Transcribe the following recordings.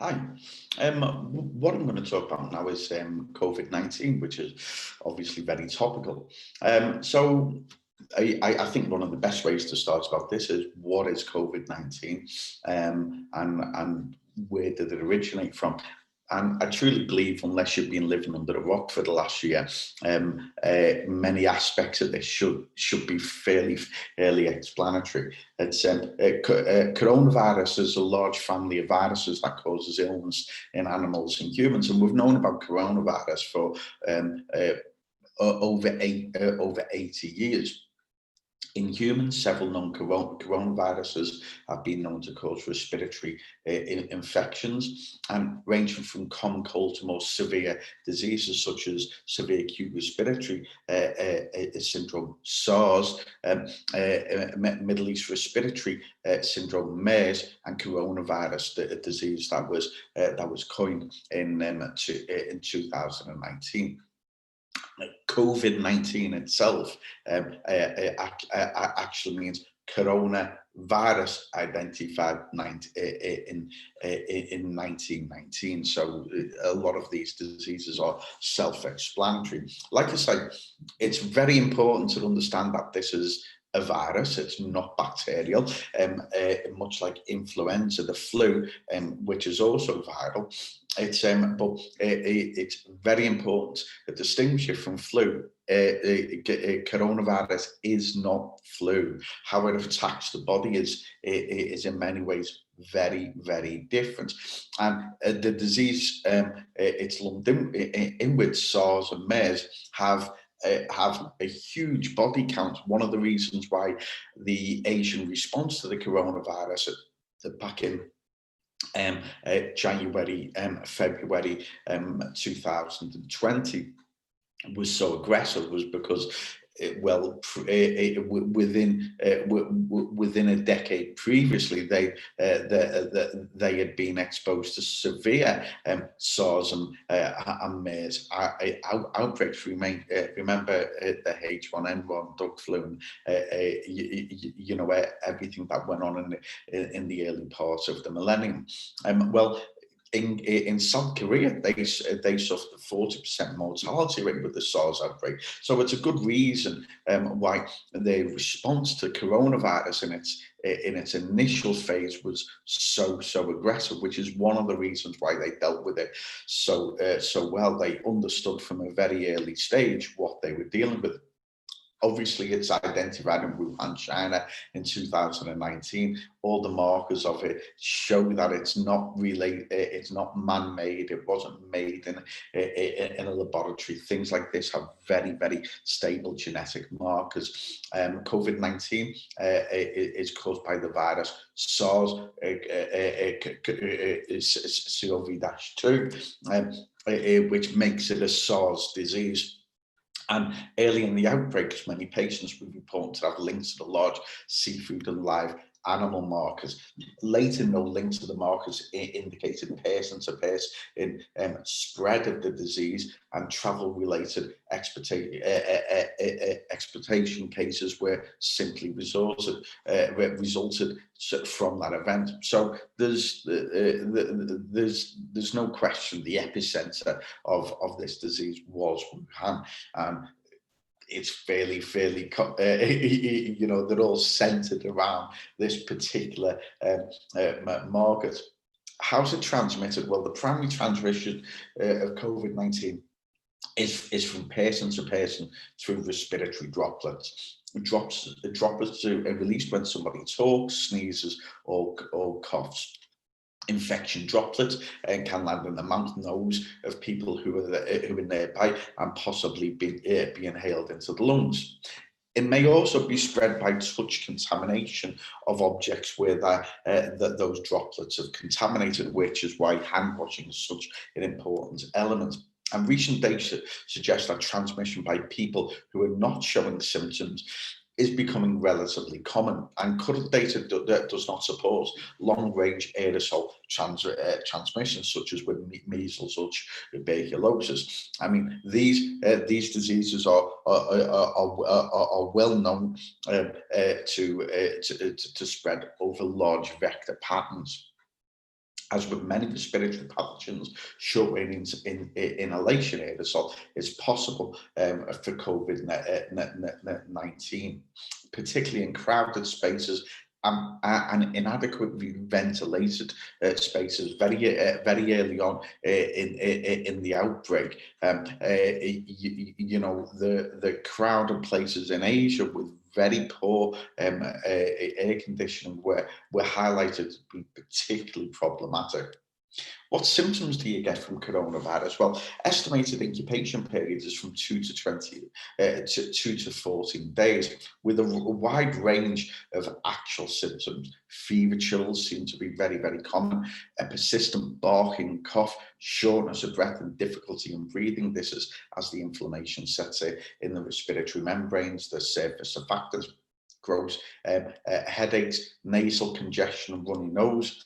Hi. What I'm going to talk about now is COVID-19, which is obviously very topical. So I think one of the best ways to start about this is what is COVID-19, and where did it originate from? And I truly believe, unless you've been living under a rock for the last year, many aspects of this should be fairly explanatory. Coronavirus is a large family of viruses that causes illness in animals and humans, and we've known about coronavirus for over 80 years. In humans, several known coronaviruses have been known to cause respiratory infections, and ranging from common cold to more severe diseases such as severe acute respiratory syndrome, SARS, Middle East respiratory syndrome, MERS, and coronavirus, the disease that was coined in 2019. COVID-19 itself actually means coronavirus identified in 1919. So a lot of these diseases are self-explanatory. Like I say, it's very important to understand that this is a virus. It's not bacterial, much like influenza, the flu, which is also viral. It's it's very important to distinguish it from flu. Coronavirus is not flu. How it attacks the body is in many ways very different. And the disease it's lumped in with SARS and MERS have a huge body count. One of the reasons why the Asian response to the coronavirus back in January, February 2020 was so aggressive was because within a decade previously, they had been exposed to severe SARS and MERS outbreaks. Remember the H1N1 duck flu, and everything that went on in the early parts of the millennium. In South Korea, they suffered a 40% mortality rate with the SARS outbreak. So it's a good reason why the response to coronavirus in its initial phase was so aggressive, which is one of the reasons why they dealt with it so well. They understood from a very early stage what they were dealing with. Obviously, it's identified in Wuhan, China in 2019. All the markers of it show that it's not it's not man-made. It wasn't made in a laboratory. Things like this have very stable genetic markers. COVID-19 is caused by the virus SARS CoV-2, which makes it a SARS disease. And early in the outbreaks, many patients were reported to have links to the large seafood and live animal markers. Later, no links to the markers indicated person-to-person spread of the disease, and travel-related exportation cases were simply resulted from that event. So there's no question the epicenter of this disease was Wuhan. It's fairly, they're all centered around this particular market. How's it transmitted? Well, the primary transmission of COVID-19 is from person to person through respiratory droplets. Droplets are released when somebody talks, sneezes, or coughs. Infection droplets can land in the mouth, nose of people who are nearby, and possibly be inhaled into the lungs. It may also be spread by touch contamination of objects where those droplets have contaminated, which is why hand washing is such an important element. And recent data suggests that transmission by people who are not showing symptoms is becoming relatively common, and current data does not support long-range aerosol transmission, such as with measles or tuberculosis. I mean, these diseases are well known to spread over large vector patterns. As with many respiratory pathogens, short-range inhalation aerosol is possible for COVID-19, particularly in crowded spaces and inadequately ventilated spaces very early on in the outbreak. The crowded places in Asia with very poor air conditioning were highlighted to be particularly problematic. What symptoms do you get from coronavirus? Well, estimated incubation period is from 2 to 14 days, with a wide range of actual symptoms. Fever, chills seem to be very common. A persistent barking, cough, shortness of breath, and difficulty in breathing. This is as the inflammation sets in the respiratory membranes, the surface surfactants grows, headaches, nasal congestion, and runny nose.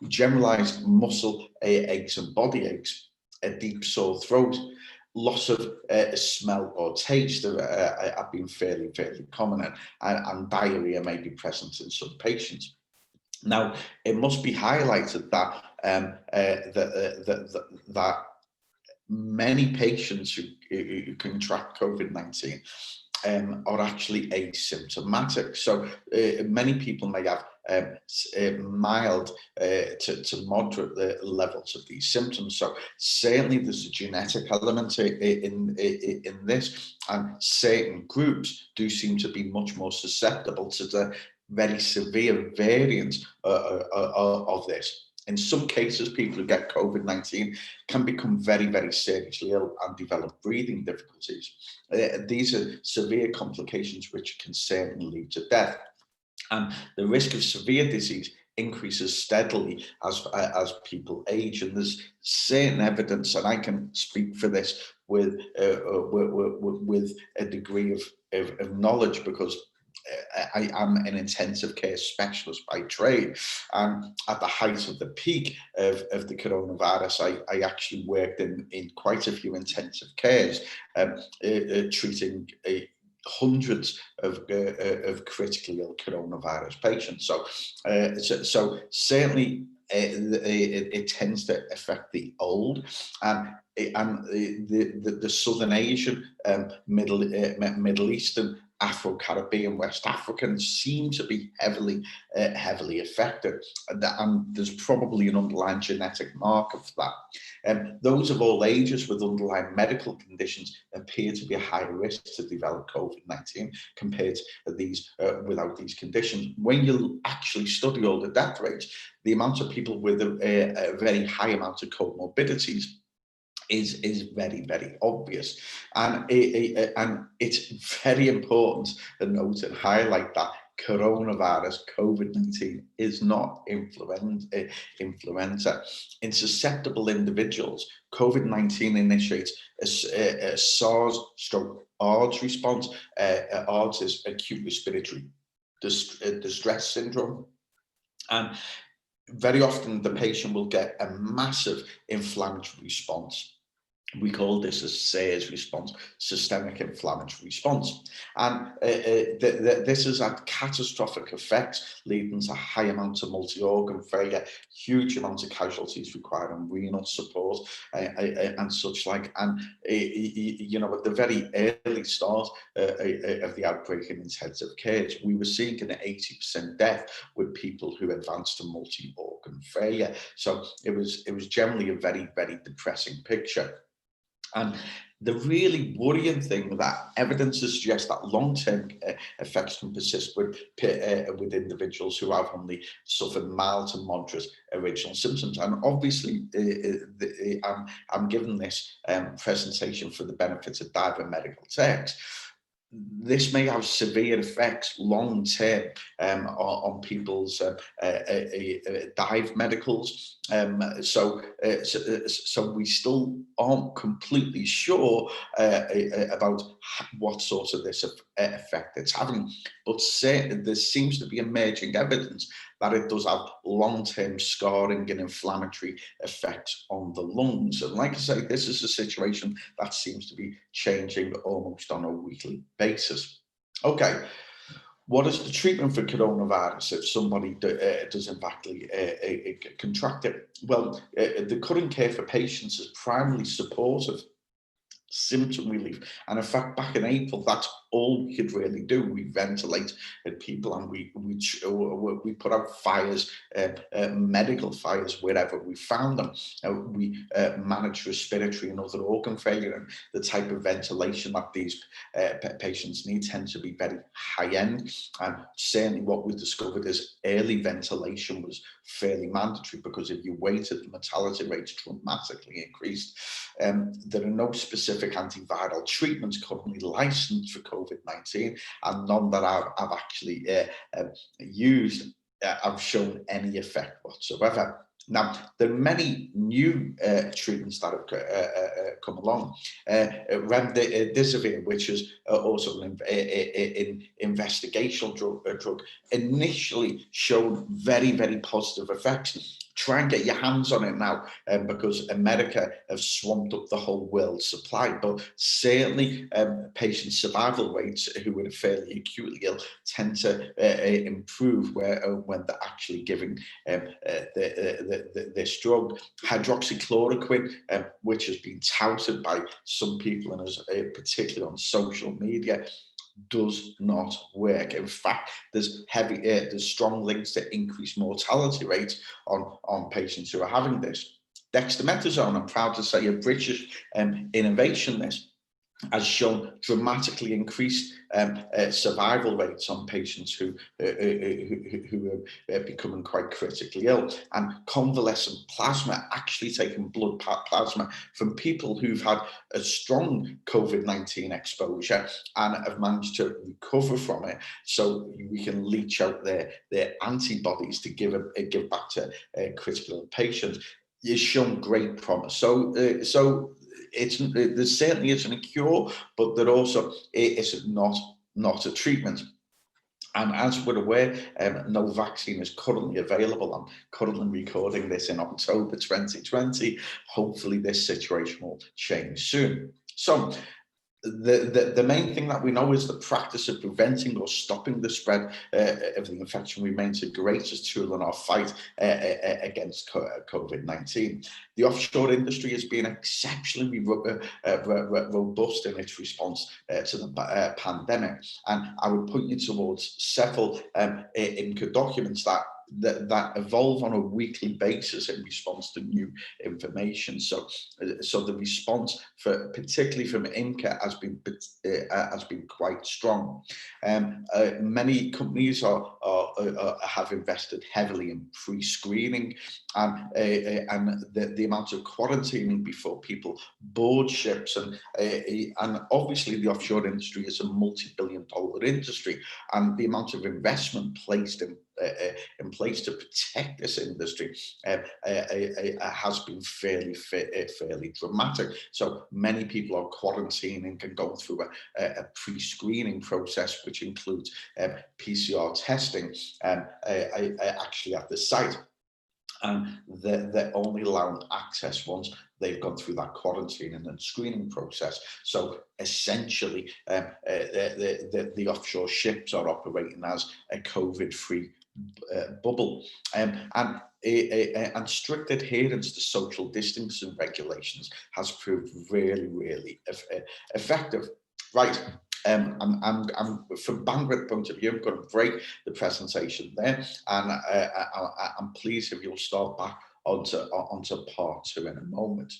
Generalized muscle aches and body aches, a deep sore throat, loss of smell or taste have been fairly common, and diarrhea may be present in some patients. Now, it must be highlighted that that many patients who contract COVID-19 are actually asymptomatic. So many people may have mild to moderate levels of these symptoms. So certainly there's a genetic element in this, and certain groups do seem to be much more susceptible to the very severe variants of this. In some cases, people who get COVID-19 can become very seriously ill and develop breathing difficulties. These are severe complications which can certainly lead to death. And the risk of severe disease increases steadily as people age. And there's certain evidence, and I can speak for this with a degree of knowledge, because I am an intensive care specialist by trade, and at the height of the peak of the coronavirus, I actually worked in quite a few intensive cares, treating hundreds of critically ill coronavirus patients. So certainly it tends to affect the old, and the Southern Asian, Middle Eastern, Afro-Caribbean, West Africans seem to be heavily affected, and there's probably an underlying genetic marker for that. Those of all ages with underlying medical conditions appear to be a higher risk to develop COVID-19 compared to these without these conditions. When you actually study all the death rates, the amount of people with a very high amount of comorbidities is very obvious, and it's very important to note and highlight that coronavirus, COVID-19, is not influenza. In susceptible individuals, COVID-19 initiates a SARS/ARDS response. ARDS is acute respiratory distress syndrome, and very often the patient will get a massive inflammatory response. We call this a SIRS response, systemic inflammatory response. And this has had catastrophic effects, leading to high amounts of multi-organ failure, huge amounts of casualties requiring renal support and such like. And, at the very early start of the outbreak in intensive care, we were seeing an 80% death with people who advanced to multi-organ failure. So it was generally a very depressing picture. And the really worrying thing that evidence suggests that long-term effects can persist with individuals who have only suffered mild to moderate original symptoms. And obviously, I'm giving this presentation for the benefit of diver medical techs. This may have severe effects long term on people's dive medicals. So we still aren't completely sure about what sort of this effect it's having, but there seems to be emerging evidence that it does have long-term scarring and inflammatory effects on the lungs. And like I say, this is a situation that seems to be changing almost on a weekly basis. Okay, What is the treatment for coronavirus if somebody does in fact contract it? Well, the current care for patients is primarily supportive, symptom relief. And in fact, back in April, that's all we could really do. We ventilate people, and we put out fires, medical fires wherever we found them. We manage respiratory and other organ failure, and the type of ventilation that these patients need tends to be very high end. And certainly, what we discovered is early ventilation was fairly mandatory, because if you waited, the mortality rates dramatically increased. There are no specific antiviral treatments currently licensed for COVID-19, and none that I've actually used have shown any effect whatsoever. Now, there are many new treatments that have come along. Remdesivir, which is also an investigational drug, initially showed very, very positive effects. Try and get your hands on it now, because America have swamped up the whole world's supply. But certainly, patient survival rates who are fairly acutely ill tend to improve when they're actually giving this drug. Hydroxychloroquine, which has been touted by some people, and particularly on social media, does not work. In fact, there's strong links to increased mortality rates on patients who are having this. Dexamethasone, I'm proud to say, a British innovation, this has shown dramatically increased survival rates on patients who are becoming quite critically ill. And convalescent plasma, actually taking blood plasma from people who've had a strong COVID-19 exposure and have managed to recover from it, so we can leach out their antibodies to give back to critical ill patients, is shown great promise. So there certainly isn't a cure, but there also is not a treatment. And as we're aware, no vaccine is currently available. I'm currently recording this in October 2020. Hopefully this situation will change soon. So the main thing that we know is the practice of preventing or stopping the spread of the infection remains the greatest tool in our fight against COVID-19. The offshore industry has been exceptionally robust in its response to the pandemic. And I would point you towards several IMCA documents that evolve on a weekly basis in response to new information. So the response, particularly from IMCA, has been quite strong. Many companies have invested heavily in pre-screening, and the amount of quarantining before people board ships, and obviously the offshore industry is a multi-billion-dollar industry, and the amount of investment placed in place to protect this industry has been fairly dramatic. So many people are quarantining and going through a pre-screening process, which includes PCR testing actually at the site. And they're only allowing access once they've gone through that quarantine and then screening process. So essentially, the offshore ships are operating as a COVID-free bubble, and strict adherence to social distancing regulations has proved really effective. Right. I'm from bandwidth point of view, I'm going to break the presentation there, and I'm pleased if you'll start back onto part 2 in a moment.